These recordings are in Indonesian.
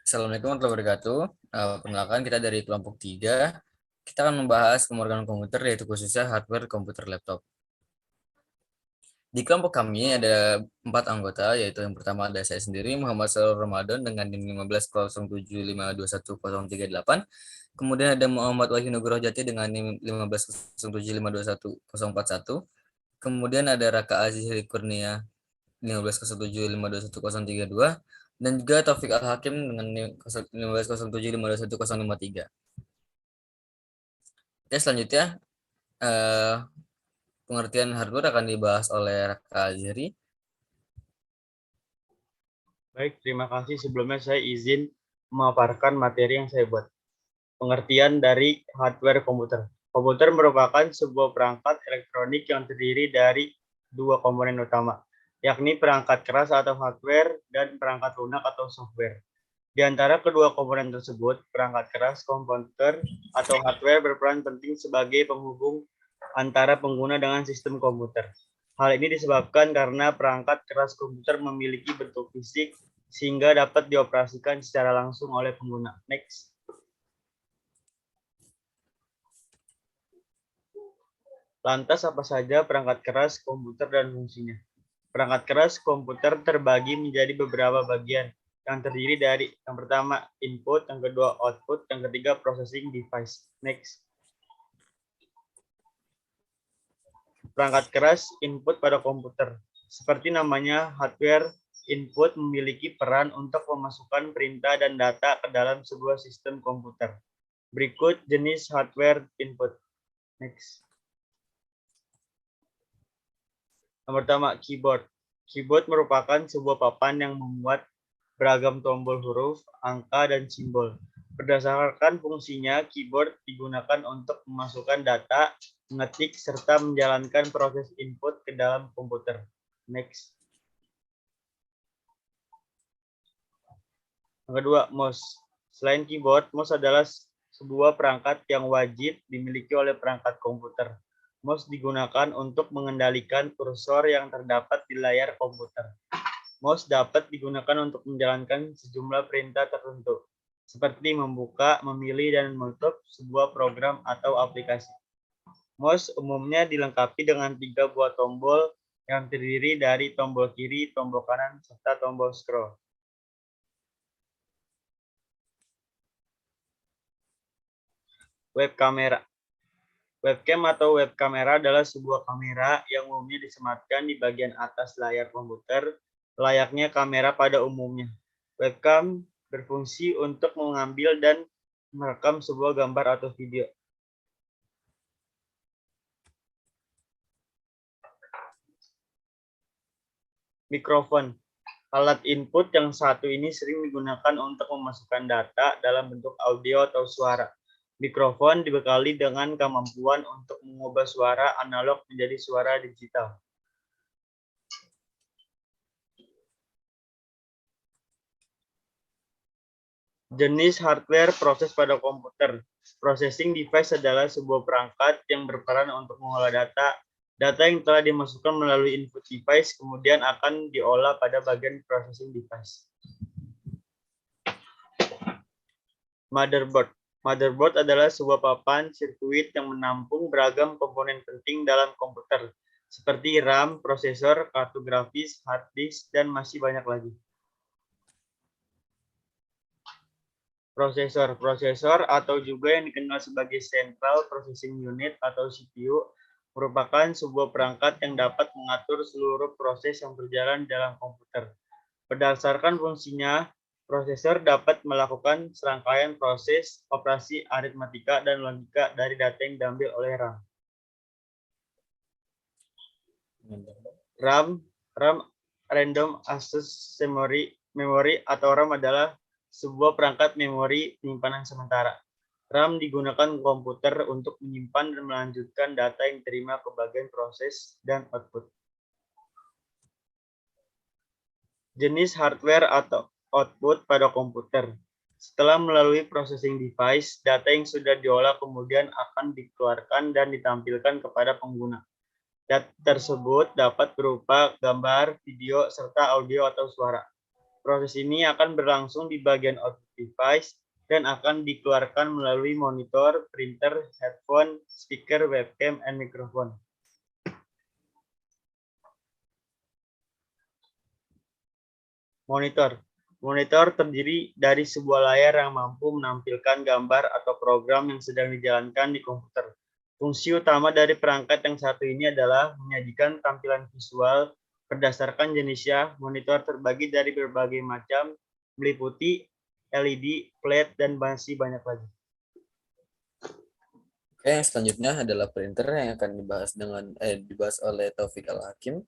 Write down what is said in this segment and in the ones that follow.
Assalamualaikum warahmatullahi wabarakatuh. Perkenalkan kita dari kelompok 3. Kita akan membahas pemrograman komputer yaitu khususnya hardware komputer laptop. Di kelompok kami ada 4 anggota, yaitu yang pertama ada saya sendiri Muhammad Shalal Ramadan dengan NIM 1507521038. Kemudian ada Muhammad Wahyu Nugroho Jati dengan NIM 1507521041. Kemudian ada Raka Aziz Kurnia 1507521032 dan juga Taufik Al-Hakim dengan 1507521053. Oke, selanjutnya pengertian hardware akan dibahas oleh Raka Azhari. Baik, terima kasih. Sebelumnya saya izin memaparkan materi yang saya buat. Pengertian dari hardware komputer. Komputer merupakan sebuah perangkat elektronik yang terdiri dari dua komponen utama, yakni perangkat keras atau hardware dan perangkat lunak atau software. Di antara kedua komponen tersebut, perangkat keras komputer atau hardware berperan penting sebagai penghubung antara pengguna dengan sistem komputer. Hal ini disebabkan karena perangkat keras komputer memiliki bentuk fisik sehingga dapat dioperasikan secara langsung oleh pengguna. Next. Lantas apa saja perangkat keras komputer dan fungsinya? Perangkat keras komputer terbagi menjadi beberapa bagian yang terdiri dari yang pertama input, yang kedua output, yang ketiga processing device. Next. Perangkat keras input pada komputer. Seperti namanya, hardware input memiliki peran untuk memasukkan perintah dan data ke dalam sebuah sistem komputer. Berikut jenis hardware input. Next. Yang pertama, keyboard. Keyboard merupakan sebuah papan yang memuat beragam tombol huruf, angka, dan simbol. Berdasarkan fungsinya, keyboard digunakan untuk memasukkan data, mengetik, serta menjalankan proses input ke dalam komputer. Next. Yang kedua, mouse. Selain keyboard, mouse adalah sebuah perangkat yang wajib dimiliki oleh perangkat komputer. Mouse digunakan untuk mengendalikan kursor yang terdapat di layar komputer. Mouse dapat digunakan untuk menjalankan sejumlah perintah tertentu, seperti membuka, memilih, dan menutup sebuah program atau aplikasi. Mouse umumnya dilengkapi dengan 3 buah tombol yang terdiri dari tombol kiri, tombol kanan, serta tombol scroll. Web kamera. Webcam atau web kamera adalah sebuah kamera yang umumnya disematkan di bagian atas layar komputer, layaknya kamera pada umumnya. Webcam berfungsi untuk mengambil dan merekam sebuah gambar atau video. Mikrofon. Alat input yang satu ini sering digunakan untuk memasukkan data dalam bentuk audio atau suara. Mikrofon dibekali dengan kemampuan untuk mengubah suara analog menjadi suara digital. Jenis hardware proses pada komputer. Processing device adalah sebuah perangkat yang berperan untuk mengolah data. Data yang telah dimasukkan melalui input device kemudian akan diolah pada bagian processing device. Motherboard. Motherboard adalah sebuah papan sirkuit yang menampung beragam komponen penting dalam komputer, seperti RAM, prosesor, kartu grafis, hard disk, dan masih banyak lagi. Prosesor. Prosesor atau juga yang dikenal sebagai Central Processing Unit atau CPU merupakan sebuah perangkat yang dapat mengatur seluruh proses yang berjalan dalam komputer. Berdasarkan fungsinya, prosesor dapat melakukan serangkaian proses operasi aritmatika dan logika dari data yang diambil oleh RAM. RAM Random Access Memory atau RAM adalah sebuah perangkat memori penyimpanan sementara. RAM digunakan komputer untuk menyimpan dan melanjutkan data yang diterima ke bagian proses dan output. Jenis hardware atau output pada komputer. Setelah melalui processing device, data yang sudah diolah kemudian akan dikeluarkan dan ditampilkan kepada pengguna. Data tersebut dapat berupa gambar, video, serta audio atau suara. Proses ini akan berlangsung di bagian output device dan akan dikeluarkan melalui monitor, printer, headphone, speaker, webcam, and microphone. Monitor. Monitor terdiri dari sebuah layar yang mampu menampilkan gambar atau program yang sedang dijalankan di komputer. Fungsi utama dari perangkat yang satu ini adalah menyajikan tampilan visual berdasarkan jenisnya. Monitor terbagi dari berbagai macam, meliputi LED, flat, dan masih banyak lagi. Oke, yang selanjutnya adalah printer yang akan dibahas oleh Taufik Al-Hakim.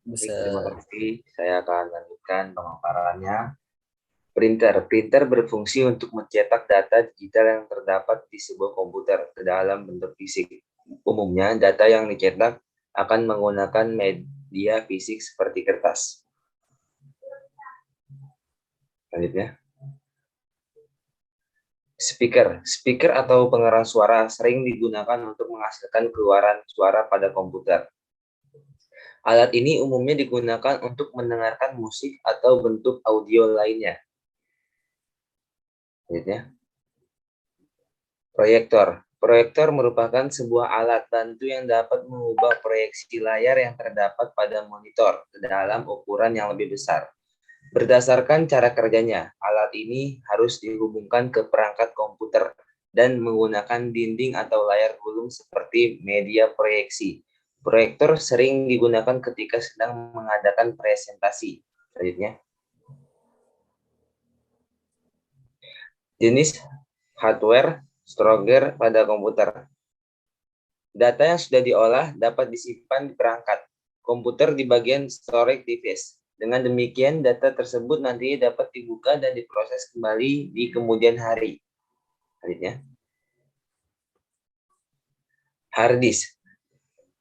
Terima kasih. Saya akan lanjutkan pemaparannya. Printer berfungsi untuk mencetak data digital yang terdapat di sebuah komputer ke dalam bentuk fisik. Umumnya, data yang dicetak akan menggunakan media fisik seperti kertas. Selanjutnya. Speaker atau pengeras suara sering digunakan untuk menghasilkan keluaran suara pada komputer. Alat ini umumnya digunakan untuk mendengarkan musik atau bentuk audio lainnya. Selanjutnya. Proyektor merupakan sebuah alat bantu yang dapat mengubah proyeksi layar yang terdapat pada monitor ke dalam ukuran yang lebih besar. Berdasarkan cara kerjanya, alat ini harus dihubungkan ke perangkat komputer dan menggunakan dinding atau layar gulung seperti media proyeksi. Proyektor sering digunakan ketika sedang mengadakan presentasi. Selanjutnya. Jenis hardware storage pada komputer. Data yang sudah diolah dapat disimpan di perangkat komputer di bagian storage device. Dengan demikian, data tersebut nantinya dapat dibuka dan diproses kembali di kemudian hari. Selanjutnya. Hard disk.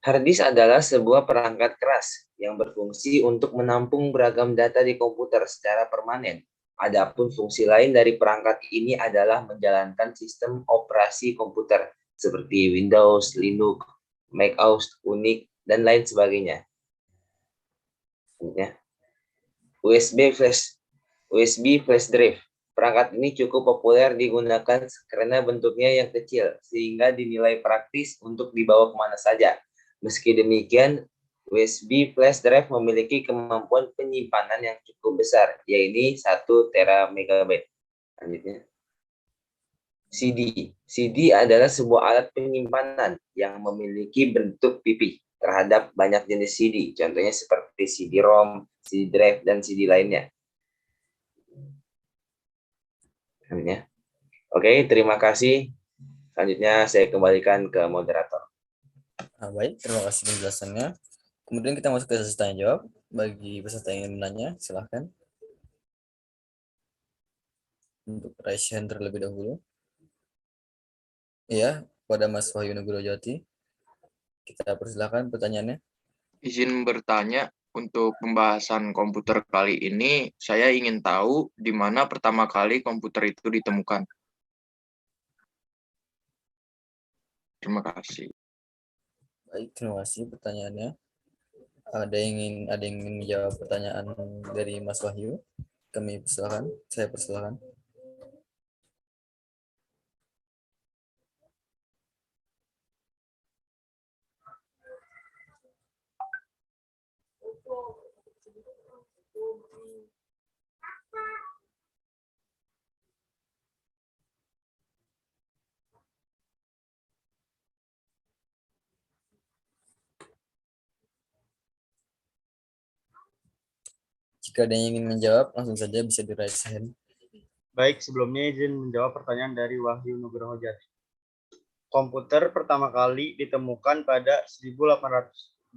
Hard disk adalah sebuah perangkat keras yang berfungsi untuk menampung beragam data di komputer secara permanen. Adapun fungsi lain dari perangkat ini adalah menjalankan sistem operasi komputer seperti Windows, Linux, Mac OS, Unix, dan lain sebagainya. Selanjutnya. USB flash drive. Perangkat ini cukup populer digunakan karena bentuknya yang kecil, sehingga dinilai praktis untuk dibawa kemana saja. Meski demikian, USB flash drive memiliki kemampuan penyimpanan yang cukup besar, yaitu 1 TB. Selanjutnya. CD adalah sebuah alat penyimpanan yang memiliki bentuk pipih terhadap banyak jenis CD, contohnya seperti CD-ROM, CD drive, dan CD lainnya. Oke, terima kasih. Selanjutnya saya kembalikan ke moderator. Baik, terima kasih penjelasannya. Kemudian kita masuk ke sesi tanya jawab. Bagi peserta yang ingin menanya, silahkan. Untuk raise hand terlebih dahulu. Ya, pada Mas Wahyu Nugroho Jati. Kita persilakan pertanyaannya. Izin bertanya, untuk pembahasan komputer kali ini, saya ingin tahu di mana pertama kali komputer itu ditemukan. Terima kasih. Baik, terima kasih pertanyaannya. Ada yang ingin menjawab pertanyaan dari Mas Wahyu? Kami persilakan. Saya persilakan. Jika ada yang ingin menjawab, langsung saja bisa di raise hand. Baik, sebelumnya izin menjawab pertanyaan dari Wahyu Nugroho Jati. Komputer pertama kali ditemukan pada 1822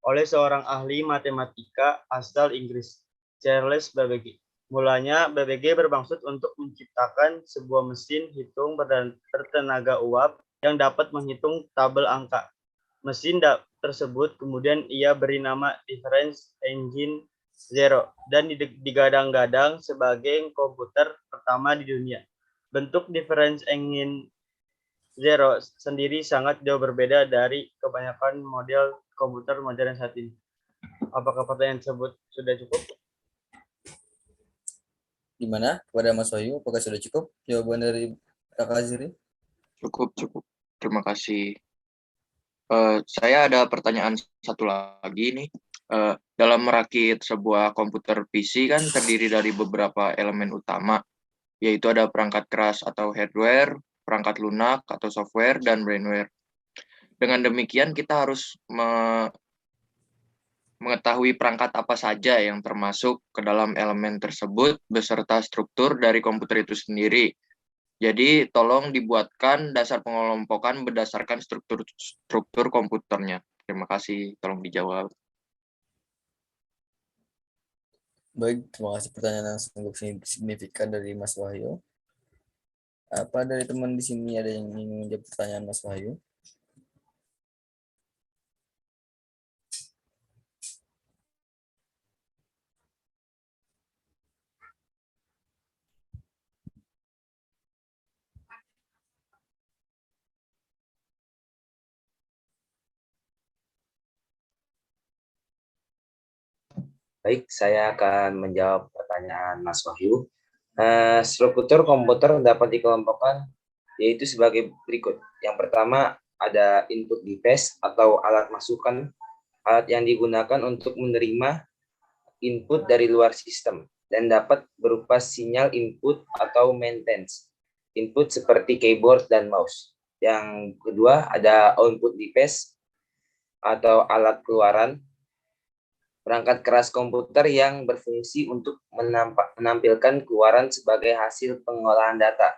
oleh seorang ahli matematika asal Inggris, Charles Babbage. Mulanya, Babbage bermaksud untuk menciptakan sebuah mesin hitung bertenaga uap yang dapat menghitung tabel angka. Mesin tersebut kemudian ia beri nama Difference Engine Zero dan digadang-gadang sebagai komputer pertama di dunia. Bentuk Difference Engine Zero sendiri sangat jauh berbeda dari kebanyakan model komputer modern saat ini. Apakah pertanyaan tersebut sudah cukup? Gimana kepada Mas Wahyu? Apakah sudah cukup jawaban dari Kakak Azri? Cukup. Terima kasih. Saya ada pertanyaan satu lagi nih. Dalam merakit sebuah komputer PC kan terdiri dari beberapa elemen utama, yaitu ada perangkat keras atau hardware, perangkat lunak atau software, dan brainware. Dengan demikian kita harus mengetahui perangkat apa saja yang termasuk ke dalam elemen tersebut beserta struktur dari komputer itu sendiri. Jadi tolong dibuatkan dasar pengelompokan berdasarkan struktur komputernya. Terima kasih, tolong dijawab. Baik, terima kasih pertanyaan yang sungguh signifikan dari Mas Wahyu. Apa dari teman di sini ada yang ingin menjawab pertanyaan Mas Wahyu? Baik, saya akan menjawab pertanyaan Mas Wahyu. Struktur komputer dapat dikelompokkan yaitu sebagai berikut. Yang pertama ada input device atau alat masukan, alat yang digunakan untuk menerima input dari luar sistem dan dapat berupa sinyal input atau maintenance. Input seperti keyboard dan mouse. Yang kedua ada output device atau alat keluaran, perangkat keras komputer yang berfungsi untuk menampilkan keluaran sebagai hasil pengolahan data.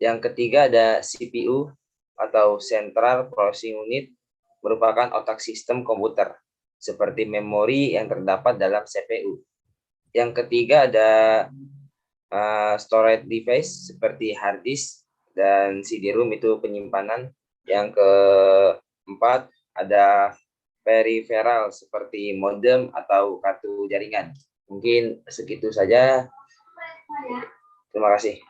Yang ketiga ada CPU atau Central Processing Unit, merupakan otak sistem komputer, seperti memori yang terdapat dalam CPU. Yang ketiga ada storage device seperti hard disk dan CD-ROM, itu penyimpanan. Yang keempat ada peripheral seperti modem atau kartu jaringan. Mungkin segitu saja. Terima kasih.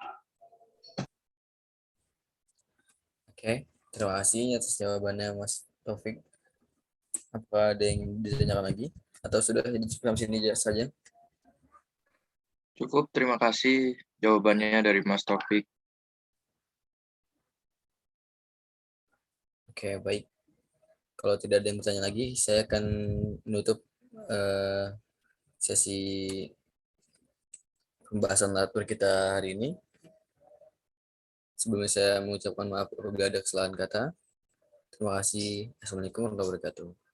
Oke, terima kasih atas jawabannya Mas Taufik. Apa ada yang ditanyakan lagi? Atau sudah sampai sini saja? Cukup, terima kasih jawabannya dari Mas Taufik. Oke, baik. Kalau tidak ada yang bertanya lagi, saya akan menutup sesi pembahasan latar kita hari ini. Sebelumnya saya mengucapkan maaf apabila ada kesalahan kata. Terima kasih. Assalamualaikum warahmatullahi wabarakatuh.